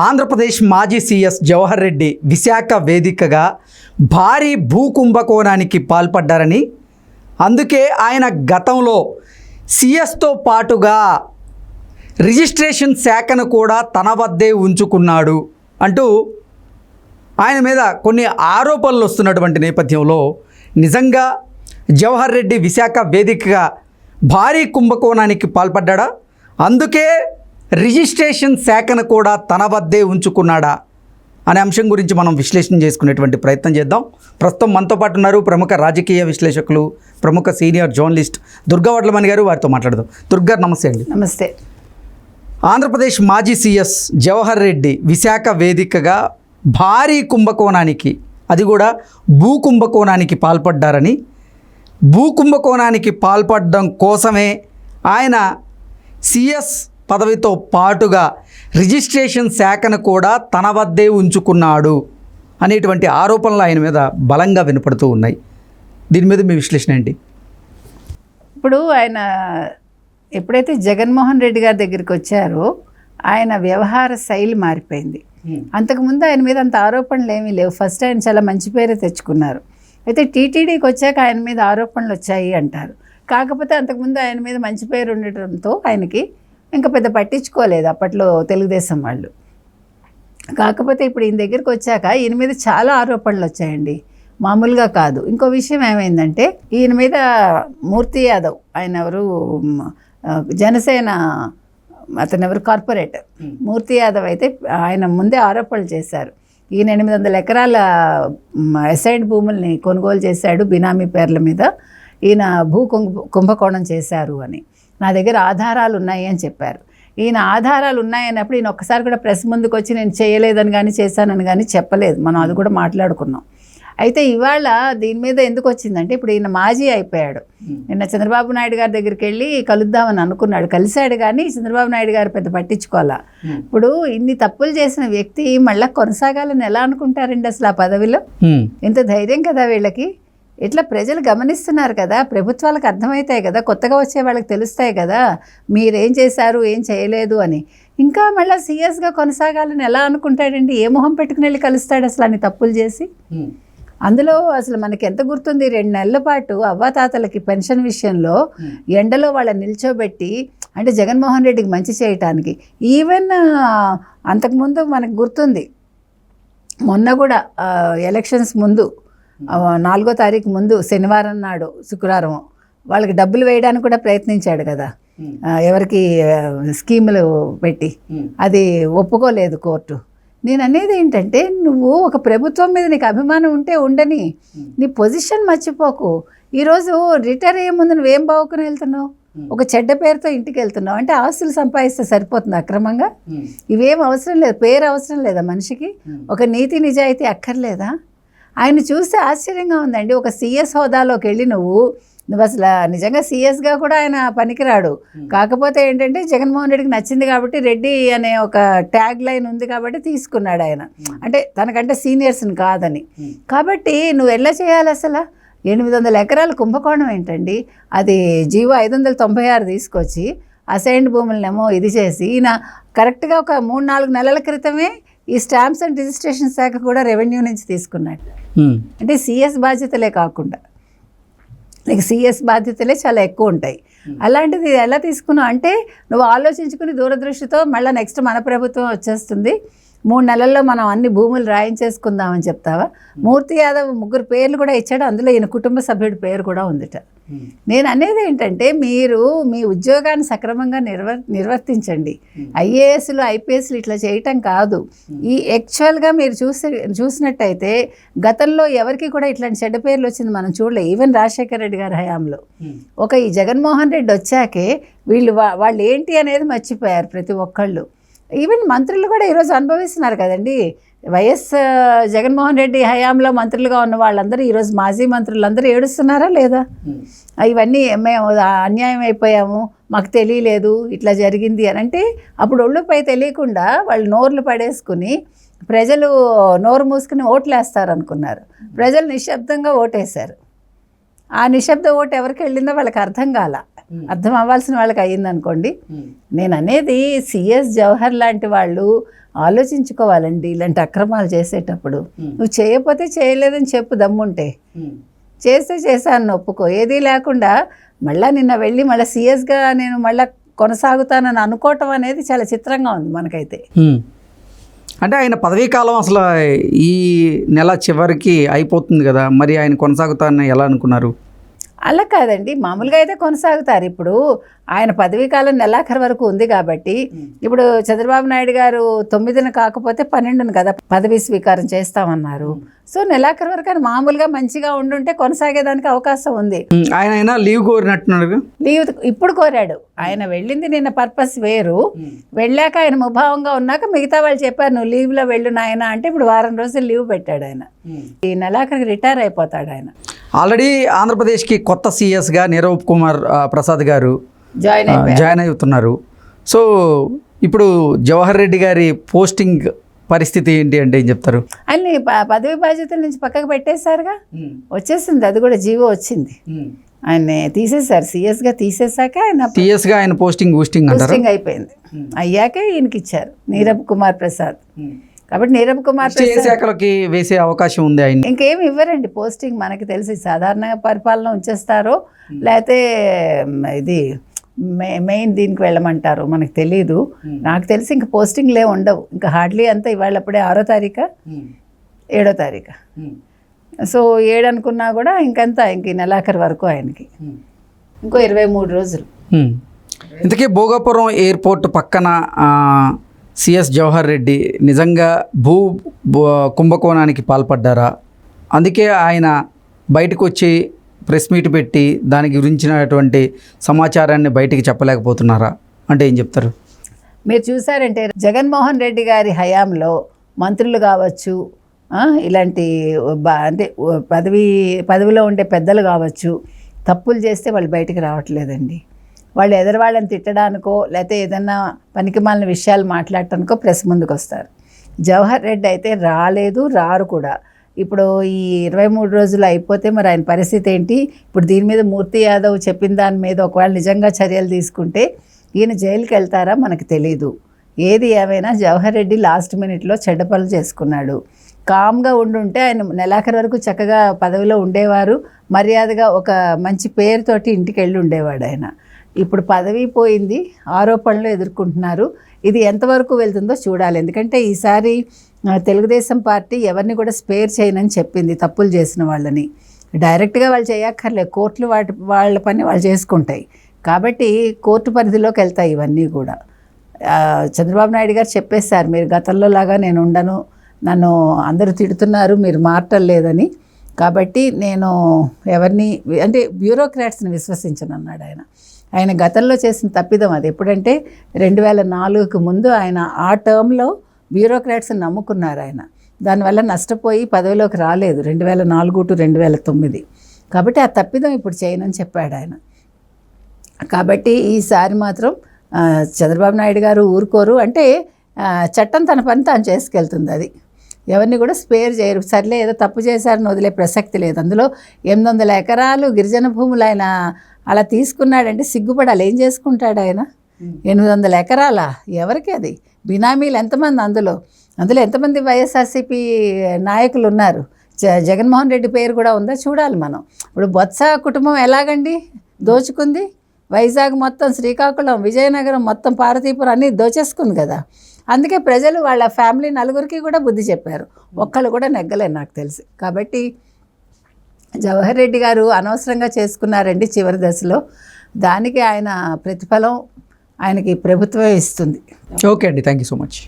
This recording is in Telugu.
ఆంధ్రప్రదేశ్ మాజీ సీఎస్ జవహర్ రెడ్డి విశాఖ వేదికగా భారీ భూకుంభకోణానికి పాల్పడ్డారని, అందుకే ఆయన గతంలో సీఎస్తో పాటుగా రిజిస్ట్రేషన్ శాఖను కూడా తన వద్దే ఉంచుకున్నాడు అంటూ ఆయన మీద కొన్ని ఆరోపణలు వస్తున్నటువంటి నేపథ్యంలో నిజంగా జవహర్ రెడ్డి విశాఖ వేదికగా భారీ కుంభకోణానికి పాల్పడ్డా, అందుకే రిజిస్ట్రేషన్ శాఖను కూడా తన వద్దే ఉంచుకున్నాడా అనే అంశం గురించి మనం విశ్లేషణ చేసుకునేటువంటి ప్రయత్నం చేద్దాం. ప్రస్తుతం మనతో పాటు ఉన్నారు ప్రముఖ రాజకీయ విశ్లేషకులు, ప్రముఖ సీనియర్ జర్నలిస్ట్ దుర్గా వడ్లమణి గారు. వారితో మాట్లాడదాం. దుర్గా, నమస్తే అండి. నమస్తే. ఆంధ్రప్రదేశ్ మాజీ సీఎస్ జవహర్ రెడ్డి విశాఖ వేదికగా భారీ కుంభకోణానికి, అది కూడా భూకుంభకోణానికి పాల్పడ్డారని, భూకుంభకోణానికి పాల్పడడం కోసమే ఆయన సీఎస్ పదవితో పాటుగా రిజిస్ట్రేషన్ శాఖను కూడా తన వద్దే ఉంచుకున్నాడు అనేటువంటి ఆరోపణలు ఆయన మీద బలంగా వినపడుతూ ఉన్నాయి. దీని మీద మీ విశ్లేషణ ఏంటి? ఇప్పుడు ఆయన ఎప్పుడైతే జగన్మోహన్ రెడ్డి గారి దగ్గరికి వచ్చారో ఆయన వ్యవహార శైలి మారిపోయింది. అంతకుముందు ఆయన మీద అంత ఆరోపణలు ఏమీ లేవు. ఫస్ట్ ఆయన చాలా మంచి పేరే తెచ్చుకున్నారు. అయితే టీటీడీకి వచ్చాక ఆయన మీద ఆరోపణలు వచ్చాయి అంటారు. కాకపోతే అంతకుముందు ఆయన మీద మంచి పేరు ఉండటంతో ఆయనకి ఇంకా పెద్ద పట్టించుకోలేదు అప్పట్లో తెలుగుదేశం వాళ్ళు. కాకపోతే ఇప్పుడు ఈయన దగ్గరికి వచ్చాక ఈయన మీద చాలా ఆరోపణలు వచ్చాయండి, మామూలుగా కాదు. ఇంకో విషయం ఏమైందంటే ఈయన మీద మూర్తి యాదవ్, ఆయన ఎవరు జనసేన అతను ఎవరు కార్పొరేటర్ మూర్తి యాదవ్, అయితే ఆయన ముందే ఆరోపణలు చేశారు. ఈయన 800 ఎకరాల అసైన్డ్ భూముల్ని కొనుగోలు చేశాడు బినామీ పేర్ల మీద, ఈయన కుంభకోణం చేశారు అని నా దగ్గర ఆధారాలు ఉన్నాయి అని చెప్పారు. ఈయన ఆధారాలు ఉన్నాయన్నప్పుడు ఈయన ఒక్కసారి కూడా ప్రెస్ ముందుకు వచ్చి నేను చేయలేదని కానీ చేశానని కానీ చెప్పలేదు. మనం అది కూడా మాట్లాడుకున్నాం. అయితే ఇవాళ దీని మీద ఎందుకు వచ్చిందంటే ఇప్పుడు ఈయన మాజీ అయిపోయాడు. నిన్న చంద్రబాబు నాయుడు గారి దగ్గరికి వెళ్ళి కలుద్దామని అనుకున్నాడు, కలిశాడు, కానీ చంద్రబాబు నాయుడు గారు పెద్ద పట్టించుకోవాలా. ఇప్పుడు ఇన్ని తప్పులు చేసిన వ్యక్తి మళ్ళీ కొనసాగాలని ఎలా అనుకుంటారండి అసలు ఆ పదవిలో? ఇంత ధైర్యం కదా వీళ్ళకి. ఇట్లా ప్రజలు గమనిస్తున్నారు కదా, ప్రభుత్వాలకు అర్థమవుతాయి కదా, కొత్తగా వచ్చే వాళ్ళకి తెలుస్తాయి కదా మీరేం చేశారు ఏం చేయలేదు అని. ఇంకా మళ్ళీ సీరియస్గా కొనసాగాలని ఎలా అనుకుంటాడండి? ఏ మొహం పెట్టుకుని వెళ్ళి కలుస్తాడు అసలు అన్ని తప్పులు చేసి? అందులో అసలు మనకి ఎంత గుర్తుంది, 2 నెలల పాటు అవ్వాతాతలకి పెన్షన్ విషయంలో ఎండలో వాళ్ళని నిల్చోబెట్టి, అంటే జగన్మోహన్ రెడ్డికి మంచి చేయటానికి. ఈవెన్ అంతకుముందు మనకు గుర్తుంది, మొన్న కూడా ఎలక్షన్స్ ముందు 4వ తారీఖు ముందు శనివారం నాడు శుక్రవారం వాళ్ళకి డబ్బులు వేయడానికి కూడా ప్రయత్నించాడు కదా, ఎవరికి స్కీములు పెట్టి. అది ఒప్పుకోలేదు కోర్టు. నేను అనేది ఏంటంటే, నువ్వు ఒక ప్రభుత్వం మీద నీకు అభిమానం ఉంటే ఉండని, నీ పొజిషన్ మర్చిపోకు. ఈరోజు రిటైర్ అయ్యే ముందు నువ్వేం బాగుకుని వెళ్తున్నావు? ఒక చెడ్డ పేరుతో ఇంటికి వెళ్తున్నావు అంటే ఆస్తులు సంపాదిస్తే సరిపోతుంది అక్రమంగా? ఇవేం అవసరం లేదు, పేరు అవసరం లేదా మనిషికి? ఒక నీతి నిజాయితీ అక్కర్లేదా? ఆయన చూస్తే ఆశ్చర్యంగా ఉందండి. ఒక సీఎస్ హోదాలోకి వెళ్ళి నువ్వు అసలు నిజంగా సీఎస్గా కూడా ఆయన పనికిరాడు. కాకపోతే ఏంటంటే జగన్మోహన్ రెడ్డికి నచ్చింది కాబట్టి, రెడ్డి అనే ఒక ట్యాగ్ లైన్ ఉంది కాబట్టి తీసుకున్నాడు ఆయన, అంటే తనకంటే సీనియర్స్ని కాదని. కాబట్టి నువ్వు ఎలా చేయాలి అసలు? 800 ఎకరాల కుంభకోణం ఏంటండి? అది జీవో 596 తీసుకొచ్చి అసైన్డ్ భూములనేమో ఇది చేసి, ఈయన కరెక్ట్గా ఒక 3-4 నెలల క్రితమే ఈ స్టాంప్స్ అండ్ రిజిస్ట్రేషన్ శాఖ కూడా రెవెన్యూ నుంచి తీసుకున్నాడు. అంటే సీఎస్ బాధ్యతలే కాకుండా నీకు సీఎస్ బాధ్యతలే చాలా ఎక్కువ ఉంటాయి. అలాంటిది ఎలా తీసుకున్నావు అంటే, నువ్వు ఆలోచించుకుని దూరదృష్టితో మళ్ళీ నెక్స్ట్ మన ప్రభుత్వం వచ్చేస్తుంది, 3 నెలల్లో మనం అన్ని భూములు రాయించేసుకుందామని చెప్తావా? మూర్తి యాదవ్ 3 పేర్లు కూడా ఇచ్చాడు, అందులో ఈయన కుటుంబ సభ్యుడి పేరు కూడా ఉందిట. నేను అనేది ఏంటంటే, మీరు మీ ఉద్యోగాన్ని సక్రమంగా నిర్వర్తించండి. ఐఏఎస్లు ఐపీఎస్లు ఇట్లా చేయటం కాదు. ఈ యాక్చువల్గా మీరు చూసినట్టయితే గతంలో ఎవరికి కూడా ఇట్లాంటి చెడ్డ పేర్లు వచ్చింది మనం చూడలేదు. ఈవెన్ రాజశేఖర రెడ్డి గారి హయాంలో ఈ జగన్మోహన్ రెడ్డి వచ్చాకే వాళ్ళు ఏంటి అనేది మర్చిపోయారు ప్రతి ఒక్కళ్ళు. ఈవెన్ మంత్రులు కూడా ఈరోజు అనుభవిస్తున్నారు కదండి. వైఎస్ జగన్మోహన్ రెడ్డి హయాంలో మంత్రులుగా ఉన్న వాళ్ళందరూ ఈరోజు మాజీ మంత్రులందరూ ఏడుస్తున్నారా లేదా? ఇవన్నీ మేము అన్యాయం అయిపోయాము, మాకు తెలియలేదు, ఇట్లా జరిగింది అని అంటే, అప్పుడు ఒళ్ళుపై తెలియకుండా వాళ్ళు నోర్లు పడేసుకుని ప్రజలు నోరు మూసుకుని ఓట్లు వేస్తారు అనుకున్నారు. ప్రజలు నిశ్శబ్దంగా ఓటేశారు. ఆ నిశ్శబ్ద ఓటు ఎవరికి వెళ్ళిందో వాళ్ళకి అర్థం కాల. అర్థం అవ్వాల్సిన వాళ్ళకి అయ్యింది అనుకోండి. నేను అనేది సీఎస్ జవహర్ లాంటి వాళ్ళు ఆలోచించుకోవాలండి ఇలాంటి అక్రమాలు చేసేటప్పుడు. నువ్వు చేయకపోతే చేయలేదని చెప్పు దమ్ముంటే, చేస్తే చేశాను ఒప్పుకో. ఏదీ లేకుండా మళ్ళీ నిన్న వెళ్ళి మళ్ళీ సీఎస్గా నేను మళ్ళీ కొనసాగుతానని అనుకోవటం అనేది చాలా చిత్రంగా ఉంది మనకైతే. అంటే ఆయన పదవీ కాలం అసలు ఈ నెల చివరికి అయిపోతుంది కదా, మరి ఆయన కొనసాగుతారని ఎలా అనుకున్నారు? అలా కాదండి, మామూలుగా అయితే కొనసాగుతారు. ఇప్పుడు ఆయన పదవీ కాలం నెలాఖరు వరకు ఉంది కాబట్టి, ఇప్పుడు చంద్రబాబు నాయుడు గారు 9న కాకపోతే 12న కదా పదవీ స్వీకారం చేస్తామన్నారు. సో నెలాఖరు వరకు ఆయన మామూలుగా మంచిగా ఉండుంటే కొనసాగేదానికి అవకాశం ఉంది. ఆయన లీవ్ కోరినట్టున్నారు. లీవ్ ఇప్పుడు కోరాడు. ఆయన వెళ్ళింది నిన్న పర్పస్ వేరు. వెళ్ళాక ఆయన ముభావంగా ఉన్నాక మిగతా వాళ్ళు చెప్పారు నువ్వు లీవ్లో వెళ్ళు నాయన అంటే ఇప్పుడు వారం రోజులు లీవ్ పెట్టాడు ఆయన. ఈ నెలాఖరికి రిటైర్ అయిపోతాడు ఆయన. ఆల్రెడీ ఆంధ్రప్రదేశ్కి కొత్త సీఎస్గా నీరవ్ కుమార్ ప్రసాద్ గారు జాయిన్ అవుతున్నారు. సో ఇప్పుడు జవహర్ రెడ్డి గారి పోస్టింగ్ పరిస్థితి ఏంటి అంటే ఏం చెప్తారు? ఆయన్ని పదవి బాధ్యతల నుంచి పక్కకు పెట్టేశారుగా, వచ్చేసింది, అది కూడా జీవో వచ్చింది. ఆయన్ని తీసేశారు, సీఎస్గా తీసేశాక ఆయన పోస్టింగ్ అయిపోయింది. అయ్యాకే ఈయనకి ఇచ్చారు నీరబ్ కుమార్ ప్రసాద్. కాబట్టి నీరబ్ కుమార్ శాఖలకి వేసే అవకాశం ఉంది. ఆయన ఇంకేమి ఇవ్వరండి పోస్టింగ్ మనకి తెలిసి. సాధారణంగా పరిపాలన ఉంచేస్తారో లేకపోతే ఇది మెయిన్ దీనికి వెళ్ళమంటారు మనకు తెలీదు. నాకు తెలిసి ఇంక పోస్టింగ్లే ఉండవు ఇంకా హార్డ్లీ అంతా. ఇవాళ అప్పుడే 6వ తారీఖు 7వ తారీఖు. సో 7 అనుకున్నా కూడా ఇంకంతా ఇంక నెలాఖరు వరకు ఆయనకి ఇంకో 23 రోజులు. ఇంతకీ భోగాపురం ఎయిర్పోర్ట్ పక్కన సిఎస్ జవహర్ రెడ్డి నిజంగా కుంభకోణానికి పాల్పడ్డారా? అందుకే ఆయన బయటకు వచ్చి ప్రెస్ మీట్ పెట్టి దాని గురించినటువంటి సమాచారాన్ని బయటికి చెప్పలేకపోతున్నారా అంటే ఏం చెప్తారు? మీరు చూసారంటే జగన్మోహన్ రెడ్డి గారి హయాంలో మంత్రులు కావచ్చు, ఇలాంటి అంటే పదవిలో ఉండే పెద్దలు కావచ్చు, తప్పులు చేస్తే వాళ్ళు బయటికి రావట్లేదండి. వాళ్ళు ఎదరవాళ్ళని తిట్టడానికో లేకపోతే ఏదన్నా పనికిమాలిన విషయాలు మాట్లాడటానికో ప్రెస్ ముందుకు వస్తారు. జవహర్ రెడ్డి అయితే రాలేదు, రారు కూడా. ఇప్పుడు ఈ 23 రోజులు అయిపోతే మరి ఆయన పరిస్థితి ఏంటి? ఇప్పుడు దీని మీద మూర్తి యాదవ్ చెప్పిన దాని మీద ఒకవేళ నిజంగా చర్యలు తీసుకుంటే ఈయన జైలుకి వెళ్తారా మనకు తెలీదు. ఏది ఏమైనా జవహర్ రెడ్డి లాస్ట్ మినిట్లో చెడ్డ పనులు చేసుకున్నాడు. కామ్గా ఉండుంటే ఆయన నెలాఖరు వరకు చక్కగా పదవిలో ఉండేవారు, మర్యాదగా ఒక మంచి పేరుతోటి ఇంటికి వెళ్ళి ఉండేవాడు ఆయన. ఇప్పుడు పదవి పోయింది, ఆరోపణలు ఎదుర్కొంటున్నారు. ఇది ఎంతవరకు వెళ్తుందో చూడాలి. ఎందుకంటే ఈసారి తెలుగుదేశం పార్టీ ఎవరిని కూడా స్పేర్ చేయనని చెప్పింది తప్పులు చేసిన వాళ్ళని. డైరెక్ట్గా వాళ్ళు చేయక్కర్లే, కోర్టులు వాళ్ళ పని వాళ్ళు చేసుకుంటాయి. కాబట్టి కోర్టు పరిధిలోకి వెళ్తాయి ఇవన్నీ కూడా. చంద్రబాబు నాయుడు గారు చెప్పేశారు, మీరు గతంలో లాగా నేను ఉండను, నన్ను అందరూ తిడుతున్నారు, మీరు మారటం లేదని. కాబట్టి నేను ఎవరిని అంటే బ్యూరోక్రాట్స్ని విశ్వసించను అన్నాడు ఆయన. ఆయన గతంలో చేసిన తప్పిదం అది. ఎప్పుడంటే 2004కు ముందు ఆయన ఆ టర్మ్లో బ్యూరోక్రాట్స్ని నమ్ముకున్నారు ఆయన. దానివల్ల నష్టపోయి పదవిలోకి రాలేదు 2004 to 2009. కాబట్టి ఆ తప్పిదం ఇప్పుడు చేయనని చెప్పాడు ఆయన. కాబట్టి ఈసారి మాత్రం చంద్రబాబు నాయుడు గారు ఊరుకోరు. అంటే చట్టం తన పని తాను చేసుకెళ్తుంది, అది ఎవరిని కూడా స్పేర్ చేయరు. సర్లే ఏదో తప్పు చేశారని వదిలే ప్రసక్తి లేదు. అందులో 800 ఎకరాలు గిరిజన భూములు ఆయన అలా తీసుకున్నాడంటే సిగ్గుపడాలి. ఏం చేసుకుంటాడు ఆయన? 800 ఎకరాలా? ఎవరికి అది? బినామీలు ఎంతమంది? అందులో ఎంతమంది వైఎస్ఆర్సీపీ నాయకులు ఉన్నారు? జగన్మోహన్ రెడ్డి పేరు కూడా ఉందా చూడాలి మనం. ఇప్పుడు బొత్స కుటుంబం ఎలాగండి దోచుకుంది? వైజాగ్ మొత్తం, శ్రీకాకుళం, విజయనగరం మొత్తం, పార్వతీపురం అన్నీ దోచేసుకుంది కదా. అందుకే ప్రజలు వాళ్ళ ఫ్యామిలీ నలుగురికి కూడా బుద్ధి చెప్పారు, ఒక్కళ్ళు కూడా నెగ్గలేదు నాకు తెలిసి. కాబట్టి జవహర్ రెడ్డి గారు అనవసరంగా చేసుకున్నారండి చివరి దశలో. దానికి ఆయన ప్రతిఫలం ఆయనకి ప్రభుత్వమే ఇస్తుంది. ఓకే అండి, థ్యాంక్ యూ సో మచ్.